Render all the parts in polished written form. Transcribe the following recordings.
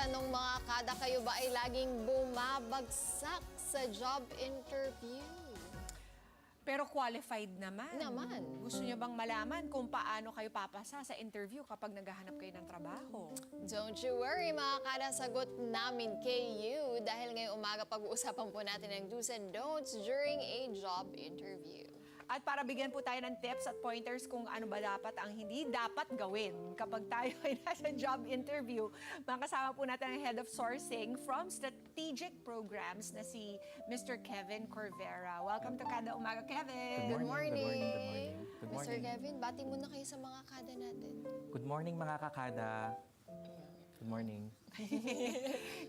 tanong mga kada, kayo ba ay laging bumabagsak sa job interview? Pero qualified naman. Gusto niyo bang malaman kung paano kayo papasa sa interview kapag naghahanap kayo ng trabaho? Don't you worry mga kada, sagot namin kay you dahil ngayong umaga pag-uusapan po natin ang do's and don'ts during a job interview. At para bigyan po tayo ng tips at pointers kung ano ba dapat ang hindi dapat gawin kapag tayo ay nasa job interview, makasama po natin ang Head of Sourcing from Strategic Programs na si Mr. Kevin Corvera. Welcome to Kada Umaga, Kevin! Good morning! Good morning. Mr. Kevin, bati muna kayo sa mga kada natin. Good morning mga kakada. Good morning.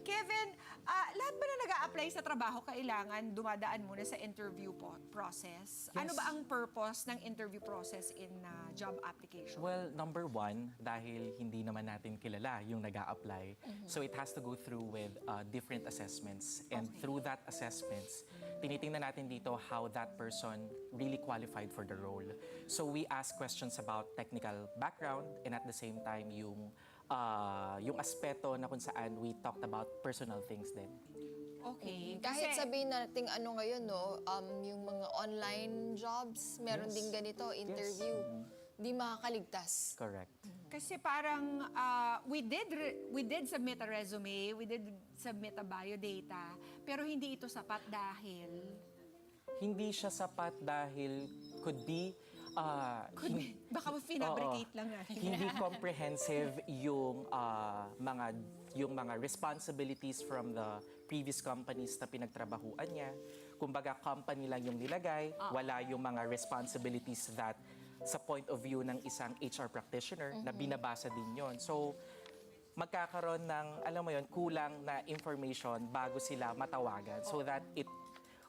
Kevin, lahat ba na nag-a-apply sa trabaho kailangan dumadaan muna sa interview process? Yes. Ano ba ang purpose ng interview process in job application? Well, number one, dahil hindi naman natin kilala yung nag-a-apply, so it has to go through with different assessments. And through that assessments, tinitingnan natin dito how that person really qualified for the role. So we ask questions about technical background and at the same time yung aspeto na kung saan we talked about personal things din. Okay. Kahit sabihin natin ano ngayon, no, yung mga online jobs, meron Yes. din ganito, interview. Di makakaligtas. Correct. Kasi parang we did submit a resume, we did submit a biodata, pero hindi ito sapat dahil Hindi siya sapat dahil could be baka ma-fabricate lang natin. Hindi comprehensive yung mga responsibilities from the previous companies na pinagtrabahuan niya. Kumbaga, company lang yung nilagay, wala yung mga responsibilities that sa point of view ng isang HR practitioner na binabasa din yon. So, magkakaroon ng, alam mo yon, kulang na information bago sila matawagan so that it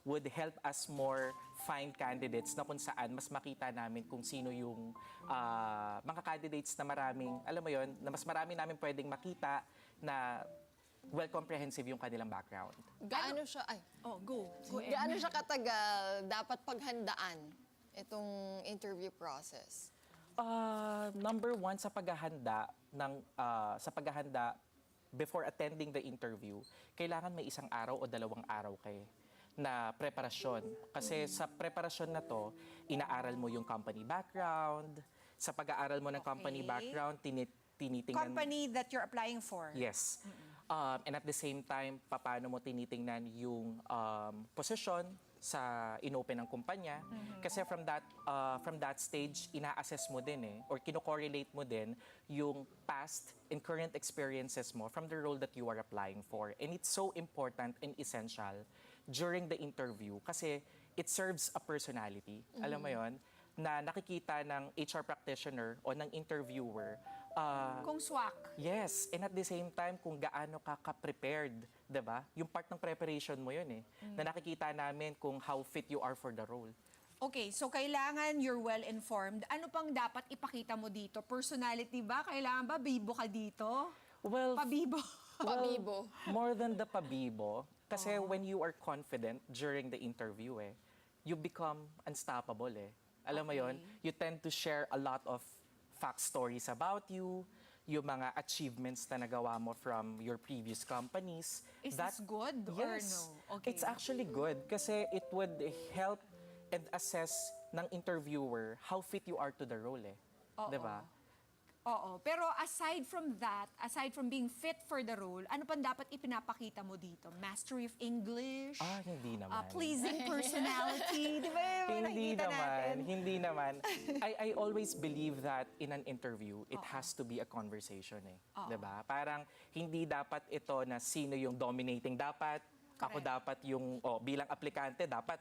would help us more find candidates na kung saan mas makita namin kung sino yung mga candidates na maraming, alam mo yon, na mas marami namin pwedeng makita na well comprehensive yung kanilang background. Gaano siya, Go ahead. gaano siya katagal dapat paghandaan itong interview process? Number one, sa paghahanda before attending the interview, kailangan may isang araw o 2 araw kayo na preparasyon. Kasi sa preparasyon na to, inaaral mo yung company background. Sa pag-aaral mo ng company background, tinitingnan... Company that you're applying for. Yes. And at the same time, paano mo tinitingnan yung position sa inopen ng kumpanya. Kasi from that stage, ina-assess mo din or kino-correlate mo din yung past and current experiences mo from the role that you are applying for. And it's so important and essential during the interview kasi it serves a personality. Alam mo yon, na nakikita ng HR practitioner o ng interviewer Kung swak. yes, and at the same time, kung gaano ka prepared, 'di ba? Yung part ng preparation mo 'yun na nakikita namin kung how fit you are for the role. Okay, so kailangan you're well-informed. Ano pang dapat ipakita mo dito? Personality ba? Kailangan ba bibo ka dito? Well, Pabibo. Pabibo. more than the pabibo, kasi when you are confident during the interview, you become unstoppable Alam mo 'yon, you tend to share a lot of fact stories about you, yung mga achievements na nagawa mo from your previous companies. Is this good or no? Okay. It's actually good kasi it would help and assess ng interviewer how fit you are to the role Di ba? Oo. Pero aside from that, aside from being fit for the role, ano pang dapat ipinapakita mo dito? Mastery of English? Hindi naman. Pleasing personality? Di ba? Hindi naman. I always believe that in an interview, it has to be a conversation 'Di ba? Parang hindi dapat ito na sino yung dominating dapat. Ako dapat yung, bilang aplikante, dapat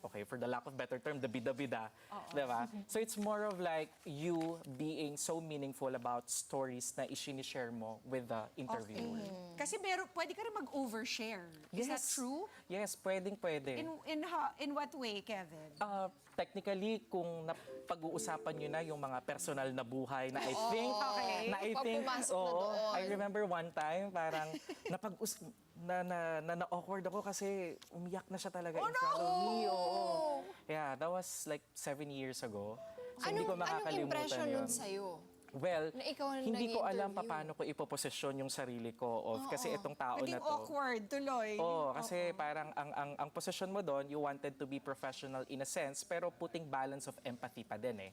okay, for the lack of better term, the bida-bida. Diba? So it's more of like you being so meaningful about stories na isinishare mo with the interviewer. Kasi pwede ka rin mag-overshare. Is that true? Yes, pwede. In what way, Kevin? Technically, kung pag-uusapan nyo na yung mga personal na buhay na I think, Pag pumasok na doon. I remember one time, parang na-awkward ako kasi umiyak na siya talaga in front of me. Yeah, that was like 7 years ago. So hindi ko makakalimutan anong impression yun. nun sa'yo? Well, Na ikaw na hindi ko alam nag-i-interview. paano ko ipoposisyon yung sarili ko of kasi itong tao Naging na to. awkward tuloy. Oo, kasi parang ang posisyon mo doon, you wanted to be professional in a sense, pero putting balance of empathy pa din eh.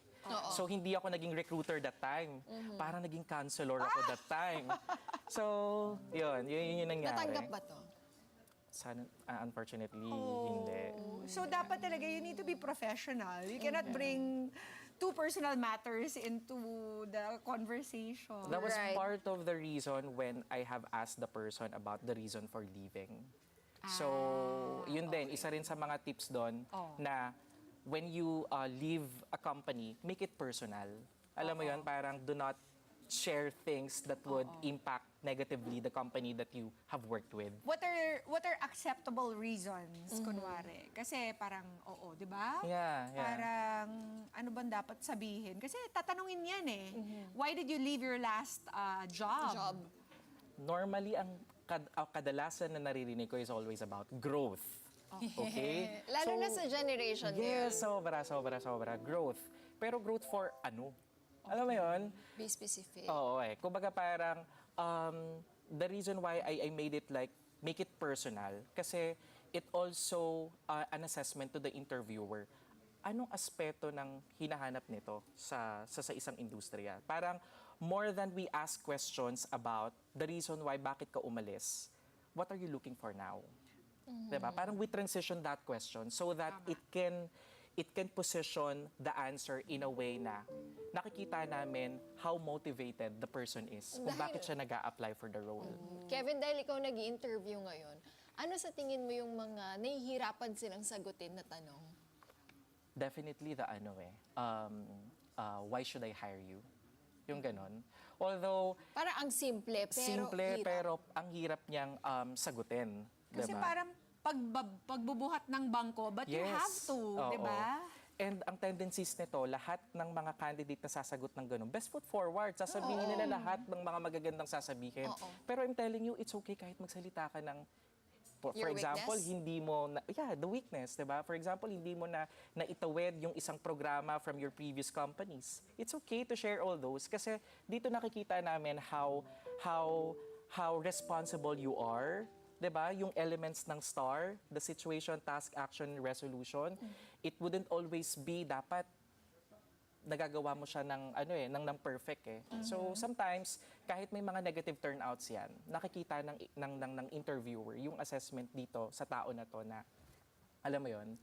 So hindi ako naging recruiter that time. Parang naging counselor ako that time. So, yun yung nangyari. Natanggap ba to? Sana, unfortunately, hindi. So dapat talaga you need to be professional. You cannot bring two personal matters into the conversation. That was Right. part of the reason when I have asked the person about the reason for leaving. So, yun din, isa rin sa mga tips doon na when you leave a company, make it personal. Alam mo yun, parang do not share things that would impact negatively the company that you have worked with. What are acceptable reasons, kunwari? Kasi parang, oo, di ba? Yeah. Parang, ano bang dapat sabihin? Kasi tatanungin yan eh. Why did you leave your last job? Normally, ang kadalasan na naririnig ko is always about growth. Okay? Lalo So, na sa generation ngayon. yes, sobra. Growth. Pero growth for ano? Alam mo yun? Be specific. Oo eh. Kumbaga parang, the reason why I made it like, make it personal, kasi it also an assessment to the interviewer. Anong aspeto ng hinahanap nito sa isang industriya? Parang, more than we ask questions about the reason why bakit ka umalis, what are you looking for now? Diba? Parang we transition that question so that it can position the answer in a way na nakikita namin how motivated the person is kung bakit siya nag-a-apply for the role. Kevin, dahil ikaw nag-i-interview ngayon, ano sa tingin mo yung mga nahihirapan silang sagutin na tanong? Definitely the why should I hire you? Yung ganon. Although, Para ang simple, pero simple hirap. pero ang hirap niyang sagutin. Kasi diba? parang pagbubuhat ng bangko, but you have to, Oo. di ba? And ang tendencies nito, lahat ng mga candidate na sasagot ng ganun, best foot forward, sasabihin nila lahat ng mga magagandang sasabihin. Oo. Pero I'm telling you, it's okay kahit magsalita ka ng, for Your example, weakness? hindi mo, the weakness, diba? For example, hindi mo na naitawid yung isang programa from your previous companies. It's okay to share all those kasi dito nakikita namin how responsible you are. 'Di ba? Yung elements ng STAR, the situation, task, action, resolution, it wouldn't always be dapat nagagawa mo siya ng perfect eh. So sometimes kahit may mga negative turnouts 'yan, nakikita ng interviewer yung assessment dito sa tao na to na alam mo 'yon.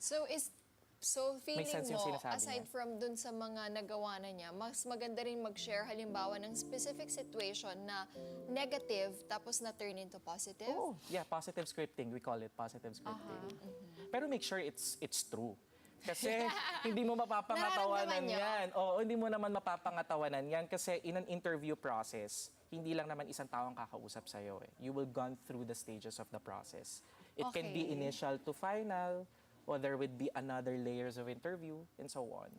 So feeling sense yung mo, sinasabi aside niya. from dun sa mga nagawa na niya, mas maganda rin mag-share halimbawa ng specific situation na negative tapos na-turn into positive? Oh, yeah, positive scripting. We call it positive scripting. Pero make sure it's true. Kasi hindi mo mapapangatawanan Nararamdaman niyo? yan. Oo, hindi mo naman mapapangatawanan yan kasi in an interview process, hindi lang naman isang tao ang kakausap sa'yo eh. You will gone through the stages of the process. It can be Okay. initial to final, or there would be another layers of interview, and so on.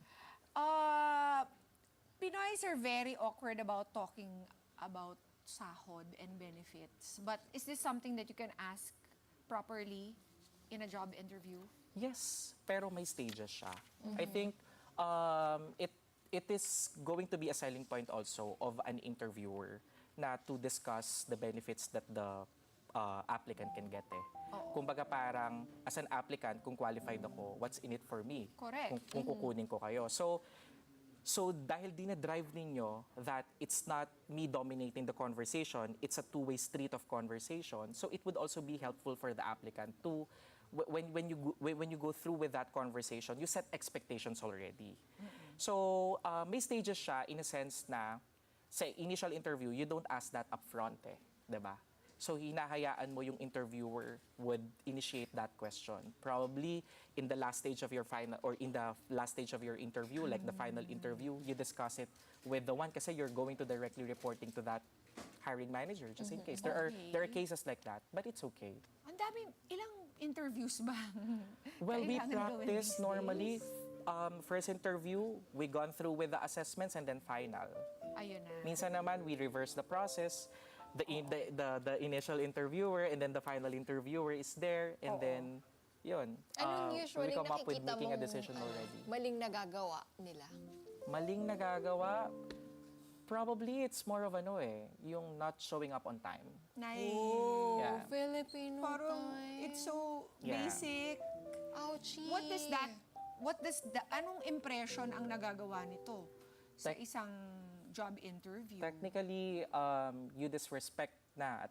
Pinoys are very awkward about talking about sahod and benefits. But is this something that you can ask properly in a job interview? Yes, pero may stages siya. I think it is going to be a selling point also of an interviewer na to discuss the benefits that the applicant can get eh. Kumbaga parang as an applicant, kung qualified ako, what's in it for me? Correct. Kung kukunin ko kayo. So dahil dinadrive ninyo that it's not me dominating the conversation, it's a two-way street of conversation. So it would also be helpful for the applicant to when you go through with that conversation, you set expectations already. So may stages siya in a sense na sa initial interview, you don't ask that upfront eh, 'di ba? So hinahayaan mo yung interviewer would initiate that question. Probably in the last stage of your final or in the last stage of your interview, like the final interview, you discuss it with the one kasi you're going to directly reporting to that hiring manager just in case. There are cases like that, but it's okay. Ang daming, ilang interviews ba? Well, we kailangan gawin practice these normally days? first interview, we gone through with the assessments and then final. Ayun na. Minsan naman we reverse the process. The initial interviewer and then the final interviewer is there and then yun. Anong usually we come up with nakikita making a mong decision already. maling nagagawa nila? Maling nagagawa, Probably it's more of yung not showing up on time. Nice. Oh, Yeah. Filipino Parang time. it's so Yeah. basic. Ouchie. Anong impression ang nagagawa nito sa isang job interview? Technically, you disrespect na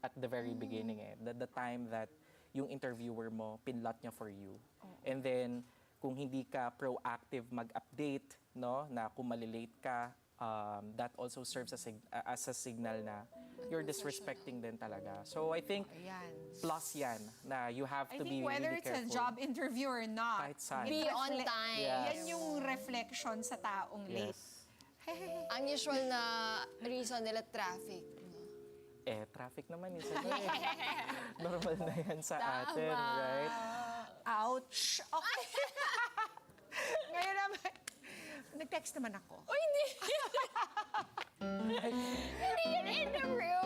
at the very beginning the time that yung interviewer mo pinlot niya for you. And then kung hindi ka proactive mag-update, no, na kung malilate ka, that also serves as a signal na you're disrespecting din talaga. So I think Ayan. plus yan na you have I to think be whether really it's careful. a job interview or not, Kahit saan. Be it on reflect- time. Yeah. Yan yung reflection sa taong late. Yes. Ang usual na reason nila, traffic. No? Traffic naman isa normal na yan sa Tama. atin, right? Ouch! Okay. Ngayon naman, nag-text naman ako. Oh, hindi. Hindi yun interview.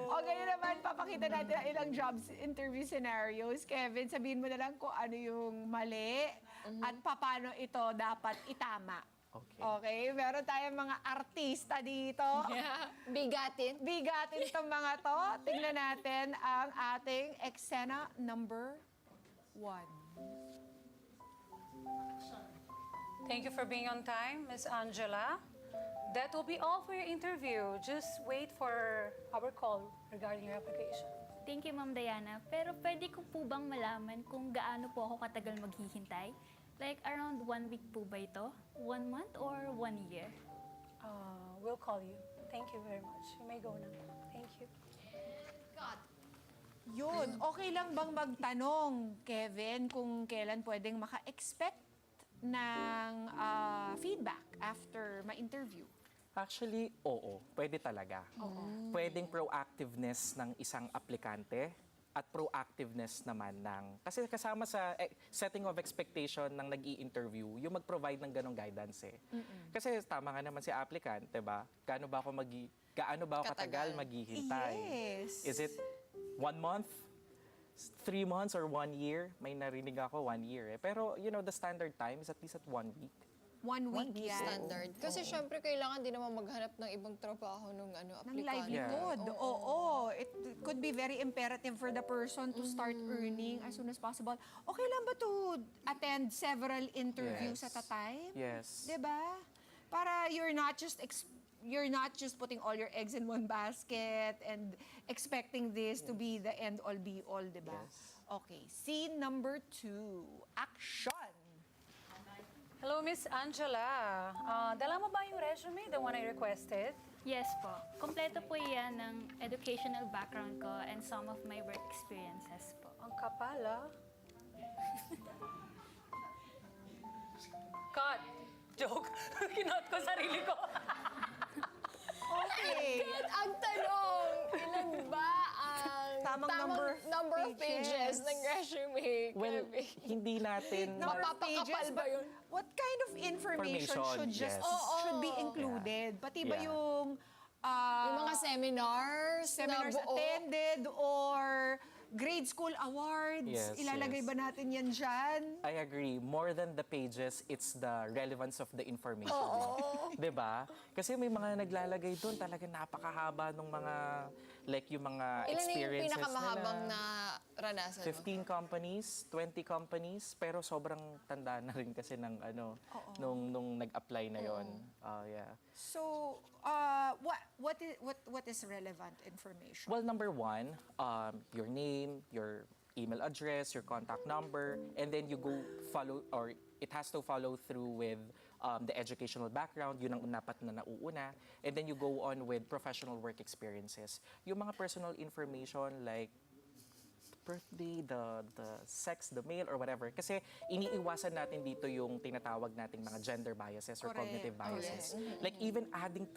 O ngayon naman, papakita natin ang ilang jobs interview scenarios. Kevin, sabihin mo na lang kung ano yung mali at paano ito dapat itama. Okay. Okay? Meron tayong mga artista dito. Bigatin. Bigatin itong mga to. Tingnan natin ang ating eksena number 1. Thank you for being on time, Miss Angela. That will be all for your interview. Just wait for our call regarding your application. Thank you, Ma'am Diana. Pero pwede ko po bang malaman kung gaano po ako katagal maghihintay? Like around 1 week po ba ito? 1 month or 1 year? We'll call you. Thank you very much. You may go now. Thank you. Yun, okay lang bang magtanong, Kevin, kung kailan pwedeng maka-expect ng feedback after ma-interview? Actually, oo. Pwede talaga. Pwedeng proactiveness ng isang aplikante at proactiveness naman kasi kasama sa setting of expectation ng nag-i-interview, yung mag-provide ng ganong guidance Kasi tama nga naman si applicant, 'di ba? Gaano ba ako katagal maghihintay? Yes. Is it 1 month? 3 months or 1 year? May narinig ako 1 year Pero the standard time is at least at 1 week. 1 week yan. Standard. Kasi syempre, kailangan din naman maghanap ng ibang trabaho ng Ng aplikante. livelihood. Oo. It could be very imperative for the person to start earning as soon as possible. Okay lang ba to attend several interviews Yes. at a time? Yes. Diba? Para you're not just putting all your eggs in one basket and expecting this to be the end all be all, diba? Yes. Okay, scene number 2. Action! Hello, Miss Angela. Dala mo ba yung resume, the one I requested? Yes po. Kompleto po yan ng educational background ko and some of my work experiences po. Ang kapal, Cut. Joke. Kinot ko sarili ko. Okay. At ang tanong, ilan ba ang Tamang number of pages pages ng resume? Well, Kevin? hindi natin Mapapakapal ba yun? What kind of information Information, yes. should be included? Pati ba Yeah. yung Yung mga seminars seminars na buo? attended or grade school awards? Yes, Ilalagay yes. ba natin yan dyan? I agree. More than the pages, it's the relevance of the information. Diba? Kasi may mga naglalagay doon talaga napakahaba ng mga, like yung mga Ilan na yung experiences pinakamahabang nila. na ranasan mo? 15 companies, 20 companies, pero sobrang tanda na rin kasi ng nung nag-apply na yon. Yeah. So, what is relevant information? Well, number 1, your name, your email address, your contact number, and then you go follow, or it has to follow through with the educational background, yun ang dapat na nauuna, and then you go on with professional work experiences. Yung mga personal information like birthday, the sex, the male, or whatever. Kasi iniiwasan natin dito yung tinatawag nating mga gender biases or Correct. cognitive biases. yes. Like even adding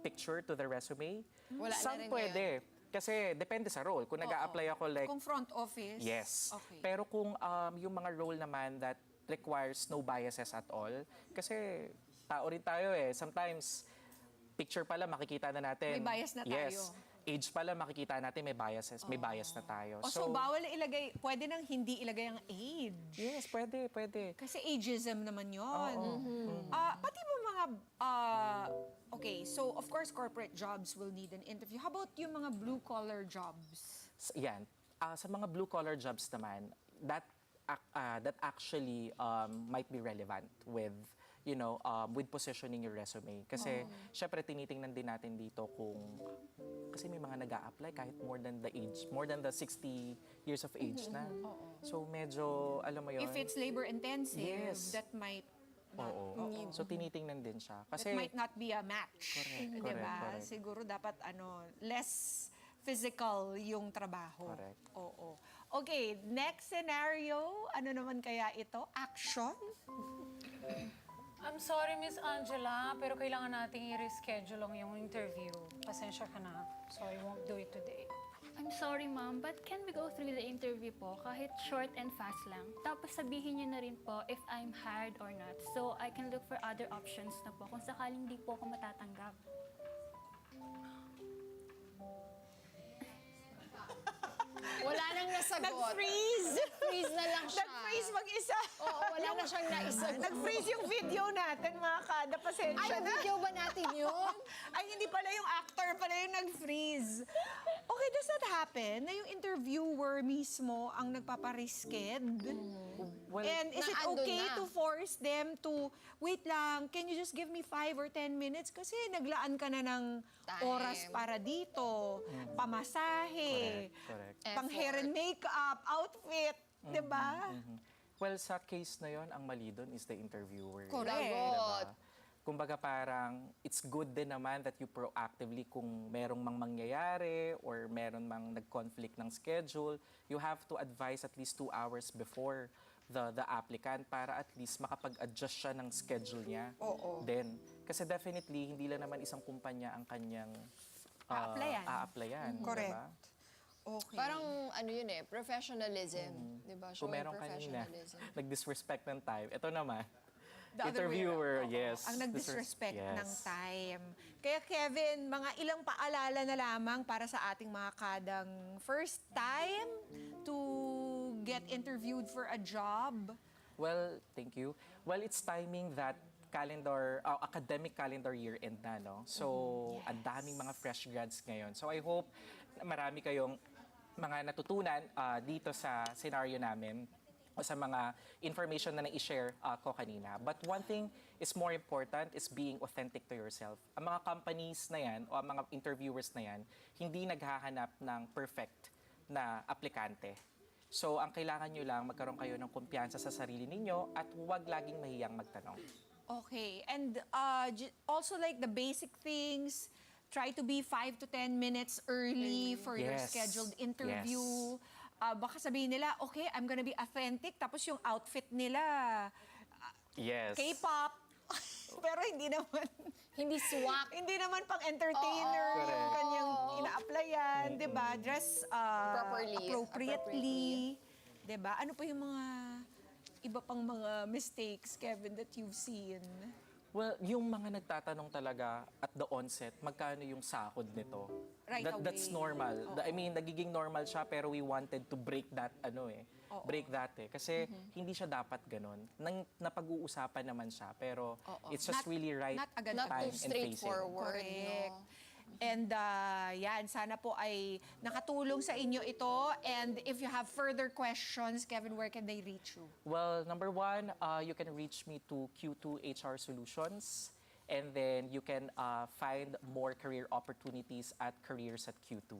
picture to the resume, Wala na some rin pwede. Kasi depende sa role. Kung nag-a-apply ako like, Kung front office? yes. Okay. Pero kung yung mga role naman that requires no biases at all, kasi tao rin tayo Sometimes, picture pala makikita na natin. May bias na tayo. Yes. Age pala makikita natin may biases, may bias na tayo. So, bawal ilagay, pwede nang hindi ilagay ang age. Yes, pwede. Kasi ageism naman yon. Pati ba mga mga, okay, so of course corporate jobs will need an interview. How about yung mga blue-collar jobs? Yan. Sa mga blue-collar jobs naman, that actually might be relevant with with positioning your resume. Kasi, syempre, tinitingnan din natin dito kasi may mga nag-a-apply kahit more than the 60 years of age na. So, medyo, alam mo yun. If it's labor-intensive, Yes. that might not, Oo. So, tinitingnan din siya. Kasi, that might not be a match. Correct, Diba? correct. Siguro dapat less physical yung trabaho. Correct. Oo. Okay, next scenario, ano naman kaya ito? Action? I'm sorry, Miss Angela, pero kailangan nating i-reschedule lang yung interview. Pasensya ka na. Sorry, won't do it today. I'm sorry, ma'am, but can we go through the interview po kahit short and fast lang? Tapos sabihin niyo na rin po if I'm hired or not. So I can look for other options na po kung sakaling di po ako matatanggap. Wala nang nasagot. Nag-freeze! Freeze na lang siya. Nag-freeze mag-isa. Oo, wala na siyang naisagot. Nag-freeze yung video natin, mga kada. Pasensya Ay, na. video ba natin yun? Ay, hindi pala yung actor, pala yung nag-freeze. Okay, does that happen? Na yung interviewer mismo ang nagpaparisked? well, And is it Na andun okay na. to force them to, wait lang, can you just give me 5 or 10 minutes? Kasi naglaan ka na ng Time. oras para dito, pamasahe, correct. pang hair and makeup, outfit, di ba? Well, sa case na yon, ang mali doon is the interviewer. Correct. Diba? Kumbaga parang, it's good din naman that you proactively, kung merong mang mangyayari or meron mang nag-conflict ng schedule, you have to advise at least 2 hours before the applicant para at least makapag-adjust siya ng schedule niya. Oo. Then, kasi definitely, hindi lang naman isang kumpanya ang kanyang A-applyan. a-applyan, Correct. diba? Okay. Parang ano yun professionalism. Di ba? Kung Showing meron kanina, professionalism. nag-disrespect ng time, ito naman, The other way interviewer, around. yes. Ang nag-disrespect Yes. ng time. Kaya Kevin, mga ilang paalala na lamang para sa ating mga kadang first time to get interviewed for a job. Well, thank you. Well, it's timing that academic calendar year end na, no? So, ang daming mga fresh grads ngayon. So, I hope na marami kayong mga natutunan dito sa scenario namin o sa mga information na na-share ko kanina. But one thing is more important is being authentic to yourself. Ang mga companies na yan o ang mga interviewers na yan, hindi naghahanap ng perfect na aplikante. So, ang kailangan nyo lang, magkaroon kayo ng kumpiyansa sa sarili ninyo at huwag laging mahiyang magtanong. Okay. And also like the basic things, try to be 5 to 10 minutes early for your Yes. scheduled interview. Baka sabihin nila, okay, I'm gonna be authentic. Tapos yung outfit nila, Yes. K-pop. Pero hindi naman. Hindi swak. Hindi naman pang entertainer Oo. yung Correct. kanyang ina-applyan, di ba? Dress Appropriately. appropriately. Di ba? Ano pa yung mga iba pang mga mistakes, Kevin, that you've seen? Well, yung mga nagtatanong talaga at the onset, magkano yung sahod nito? Right That's away. normal. Oo. I mean, nagiging normal siya pero we wanted to break that break that Kasi hindi siya dapat ganun. Napag-uusapan naman siya pero it's just Not- really right not agad- Not time too and pacing. straightforward. Correct. No? And yan, sana po ay nakatulong sa inyo ito. And if you have further questions, Kevin, where can they reach you? Well, number one, you can reach me to Q2 HR Solutions. And then you can find more career opportunities at Careers at Q2.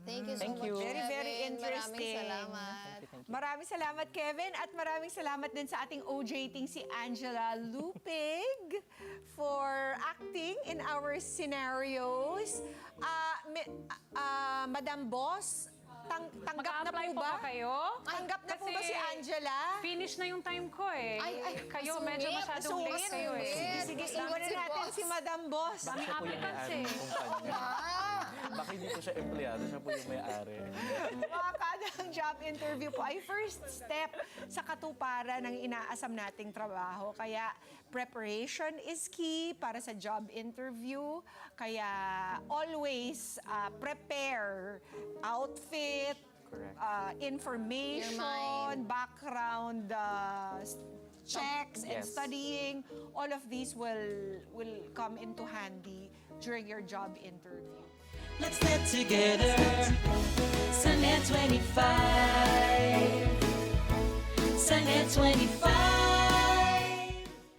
Thank you so Thank much, you. Very, very Kevin. interesting. Maraming salamat. Thank you. Maraming salamat, Kevin. At maraming salamat din sa ating OJting si Angela Lupig for acting in our scenarios. Madam Boss, tanggap na Mag-a-apply po ba? kayo? Tanggap na po ba Kasi si Angela? Finish na yung time ko eh. Ay, kayo masungit, medyo masyadong late masungit. kayo eh. Sige, sige, Masungit iwan na si natin boss. si Madam Boss. Baka siya po yung applicants may-ari ng eh. kumpanya. Baka hindi po siya empleyado, siya po yung may-ari. Mga kadang job interview po ay first step sa katuparan ng inaasam nating trabaho. Kaya preparation is key para sa job interview. Kaya always prepare outfit, Correct. information, Your mind. background checks and Yes. studying, all of these will come into handy during your job interview. Let's get together. Sunday 25. Sunday 25.